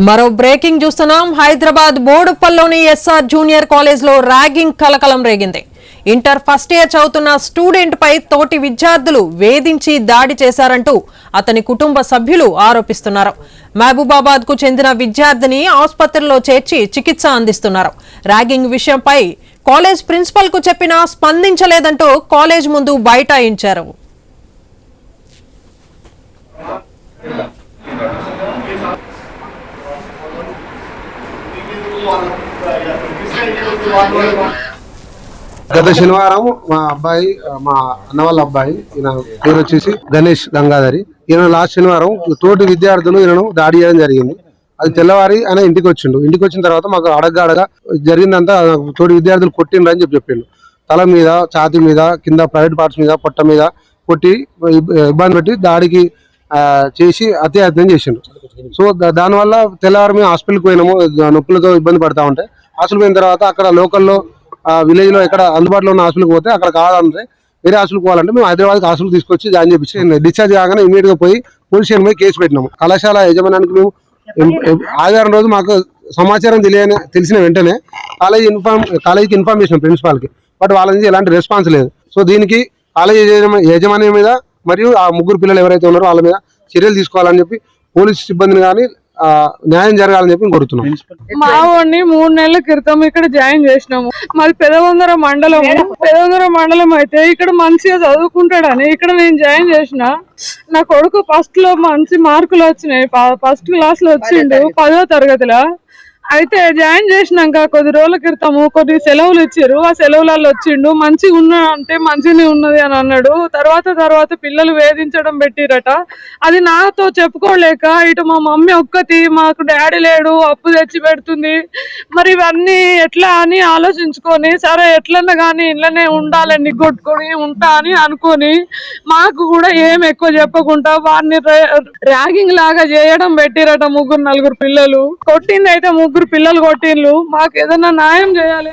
మరో బ్రేకింగ్ చూస్తున్నాం. Hyderabad బోడుప్పల్లోని SR junior college లో ర్యాగింగ్ కలకలం రేగింది. ఇంటర్ ఫస్ట్ ఇయర్ చదువుతున్న స్టూడెంట్ పై తోటి విద్యార్థులు వేధించి దాడి చేశారంటూ అతని కుటుంబ సభ్యులు ఆరోపిస్తున్నారు. మహబూబాబాద్ కు చెందిన విద్యార్థిని ఆసుపత్రిలో చేర్చి చికిత్స అందిస్తున్నారు. ర్యాగింగ్ విషయంపై కాలేజ్ ప్రిన్సిపల్ కు చెప్పినా స్పందించలేదంటూ కాలేజ్ ముందు బైఠాయించారు. గత శనివారం మా అబ్బాయి మా అన్న వాళ్ళ అబ్బాయి ఈయన పేరు వచ్చేసి గణేష్ గంగాధరి. ఈయన లాస్ట్ శనివారం తోటి విద్యార్థులు ఈయనను దాడి చేయడం జరిగింది. అది తెల్లవారి ఆయన ఇంటికి వచ్చిండు. ఇంటికి వచ్చిన తర్వాత మాకు అడగగా జరిగిందంతా తోటి విద్యార్థులు కొట్టిండ్రు అని చెప్పిండు. తల మీద, ఛాతీ మీద, కింద ప్రైవేట్ పార్ట్స్ మీద, పొట్ట మీద కొట్టి ఇబ్బంది పెట్టి దాడికి చేసి అత్యాయత్నం చేసిండు. సో దానివల్ల తెల్లవారు మేము హాస్పిటల్కి పోయినాము. నొప్పులతో ఇబ్బంది పడతా ఉంటే హాస్పిటల్ పోయిన తర్వాత అక్కడ లోకల్లో విలేజ్ లో ఎక్కడ అందుబాటులో ఉన్న హాస్పిటల్కి పోతే అక్కడ కావాలంటే వేరే హాస్పిటల్కి పోవాలంటే మేము హైదరాబాద్ హాస్పిటల్ తీసుకొచ్చి జాయిన్ చేపించి డిశ్చార్జ్ కాగానే ఇమీడియట్ గా పోయి పోలీస్ స్టేషన్ పోయి కేసు పెట్టినాము. కళాశాల యజమానానికి మేము ఆదివారం రోజు మాకు సమాచారం తెలిసిన వెంటనే కాలేజీకి ఇన్ఫార్మ్ చేసినాం ప్రిన్సిపాల్ కి. బట్ వాళ్ళ నుంచి ఎలాంటి రెస్పాన్స్ లేదు. సో దీనికి కాలేజీ యాజమాన్యం మీద మరియు ఆ ముగ్గురు పిల్లలు ఎవరైతే ఉన్నారో వాళ్ళ మీద చర్యలు తీసుకోవాలని చెప్పి పోలీస్ సిబ్బందిని కానీ న్యాయం జరగాలని చెప్పి కోరుతున్నాం. మా వాడిని 3 నెలల క్రితం ఇక్కడ జాయిన్ చేసినాము. మాది పెదవందర మండలం అయితే ఇక్కడ మంచిగా చదువుకుంటాడని ఇక్కడ నేను జాయిన్ చేసిన. నా కొడుకు ఫస్ట్ లో మంచి మార్కులు వచ్చినాయి. ఫస్ట్ క్లాస్ లో వచ్చిండు 10వ తరగతిలో. అయితే జాయిన్ చేసినాక కొద్ది రోజుల క్రితము కొద్ది సెలవులు ఇచ్చారు. ఆ సెలవులలో వచ్చిండు. మంచిగా ఉన్నా అంటే మంచిగానే ఉన్నది అని అన్నాడు. తర్వాత పిల్లలు వేధించడం పెట్టిరట. అది నాతో చెప్పుకోలేక ఇటు మా మమ్మీ ఒక్కతి, మాకు డాడీ లేడు, అప్పు తెచ్చి పెడుతుంది. మరి ఇవన్నీ ఎట్లా అని ఆలోచించుకొని సరే ఎట్లన్నా కానీ ఇళ్ళనే ఉండాలని కొట్టుకొని ఉంటా అని అనుకొని మాకు కూడా ఏం ఎక్కువ చెప్పకుండా వారిని ర్యాగింగ్ లాగా చేయడం పెట్టిరట. 3-4 పిల్లలు కొట్టింది అయితే 3 పిల్లలు కొట్టిండ్రు. మాకు ఏదైనా న్యాయం చేయాలి.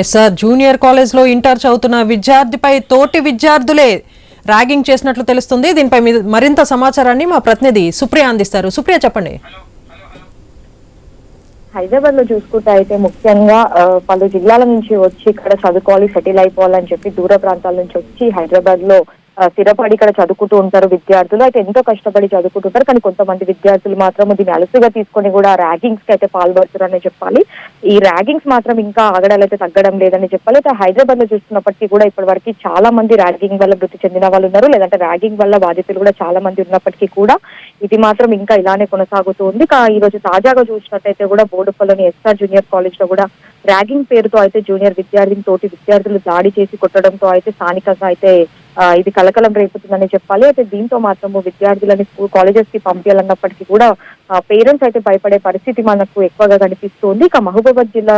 ఎస్ఆర్ జూనియర్ కాలేజ్ లో ఇంటర్ చదువుతున్న విద్యార్థిపై తోటి విద్యార్థులే ర్యాగింగ్ చేసినట్లు తెలుస్తుంది. దీనిపై మరింత సమాచారాన్ని మా ప్రతినిధి సుప్రియ అందిస్తారు. సుప్రియ, చెప్పండి. హైదరాబాద్ లో చూసుకుంటే అయితే ముఖ్యంగా పలు జిల్లాల నుంచి వచ్చి ఇక్కడ చదువుకోవాలి, సెటిల్ అయిపోవాలని చెప్పి దూర ప్రాంతాల నుంచి వచ్చి హైదరాబాద్ లో స్థిరపడి ఇక్కడ చదువుకుంటూ ఉంటారు విద్యార్థులు. అయితే ఎంతో కష్టపడి చదువుకుంటుంటారు. కానీ కొంతమంది విద్యార్థులు మాత్రం దీన్ని అలసిగా తీసుకొని కూడా ర్యాగింగ్స్ కి అయితే పాల్పడుతున్నారని చెప్పాలి. ఈ ర్యాగింగ్స్ మాత్రం ఇంకా ఆగడాలు అయితే తగ్గడం లేదని చెప్పాలి. అయితే హైదరాబాద్ లో చూస్తున్నప్పటికీ కూడా ఇప్పటి వరకు చాలా మంది ర్యాగింగ్ వల్ల మృతి చెందిన వాళ్ళు ఉన్నారు, లేదంటే ర్యాగింగ్ వల్ల బాధితులు కూడా చాలా మంది ఉన్నప్పటికీ కూడా ఇది మాత్రం ఇంకా ఇలానే కొనసాగుతూ ఉంది. ఈ రోజు తాజాగా చూసినట్టయితే కూడా బోడుప్పల్లోని ఎస్ఆర్ జూనియర్ కాలేజ్ లో కూడా ర్యాగింగ్ పేరుతో అయితే జూనియర్ విద్యార్థిని తోటి విద్యార్థులు దాడి చేసి కొట్టడంతో అయితే స్థానికంగా అయితే ఇది కలకలం రేపుతుందని చెప్పాలి. అయితే దీంతో మాత్రము విద్యార్థులని కాలేజెస్ కి పంపించాలన్నప్పటికీ కూడా పేరెంట్స్ అయితే భయపడే పరిస్థితి మనకు ఎక్కువగా కనిపిస్తుంది. ఇక మహబూబాబాద్ జిల్లా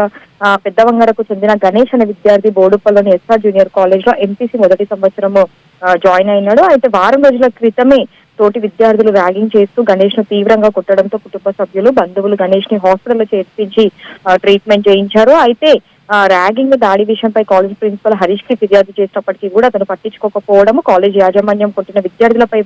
పెద్దవంగరకు చెందిన గణేష్ అనే విద్యార్థి బోడుప్పల్లోని ఎస్ఆర్ జూనియర్ కాలేజ్ లో ఎంపీసీ మొదటి సంవత్సరము జాయిన్ అయినాడు. అయితే వారం రోజుల క్రితమే తోటి విద్యార్థులు ర్యాగింగ్ చేస్తూ గణేష్ ను తీవ్రంగా కొట్టడంతో కుటుంబ సభ్యులు, బంధువులు గణేష్ ని హాస్పిటల్లో చేర్పించి ట్రీట్మెంట్ చేయించారు. అయితే ర్యాగింగ్ దాడి విషయంపై కాలేజ్ ప్రిన్సిపల్ హరీష్ కి ఫిర్యాదు చేసినప్పటికీ కూడా అతను పట్టించుకోకపోవడం, కాలేజ్ యాజమాన్యం కొట్టిన విద్యార్థులపై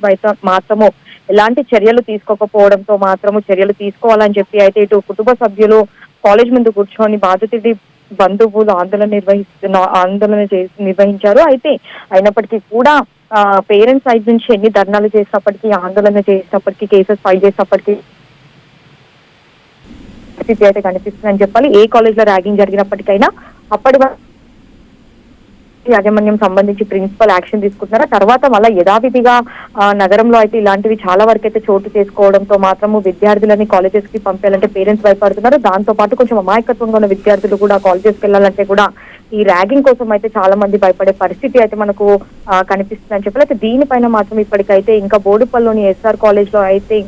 మాత్రము ఎలాంటి చర్యలు తీసుకోకపోవడంతో మాత్రము చర్యలు తీసుకోవాలని చెప్పి అయితే ఇటు కుటుంబ సభ్యులు కాలేజ్ ముందు కూర్చొని బాధితుడి బంధువులు ఆందోళన నిర్వహించారు. అయితే అయినప్పటికీ కూడా పేరెంట్స్ సైడ్ నుంచి ఎన్ని ధర్నాలు చేసినప్పటికీ, ఆందోళన చేసినప్పటికీ, కేసెస్ ఫైల్ చేసినప్పటికీ పరిస్థితి అయితే కనిపిస్తుందని చెప్పాలి. ఏ కాలేజ్ లో ర్యాగింగ్ జరిగినప్పటికైనా అప్పటి యాజమాన్యం సంబంధించి ప్రిన్సిపల్ యాక్షన్ తీసుకుంటున్నారా, తర్వాత మళ్ళీ యథావిధిగా నగరంలో అయితే ఇలాంటివి చాలా వరకు అయితే చోటు చేసుకోవడంతో మాత్రము విద్యార్థులని కాలేజెస్ కి పంపాలంటే పేరెంట్స్ భయపడుతున్నారు. దాంతో పాటు కొంచెం అమాయకత్వంగా ఉన్న విద్యార్థులు కూడా కాలేజెస్కి వెళ్ళాలంటే కూడా ఈ ర్యాగింగ్ కోసం అయితే చాలా మంది భయపడే పరిస్థితి అయితే మనకు కనిపిస్తుందని చెప్పాలి. అయితే దీనిపైన మాత్రం ఇప్పటికైతే ఇంకా బోడుప్పల్లోని ఎస్ఆర్ కాలేజ్ లో అయితే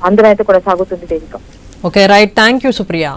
ఆందోళన అయితే కొనసాగుతుంది. Devika. Okay, right. Thank you Supriya.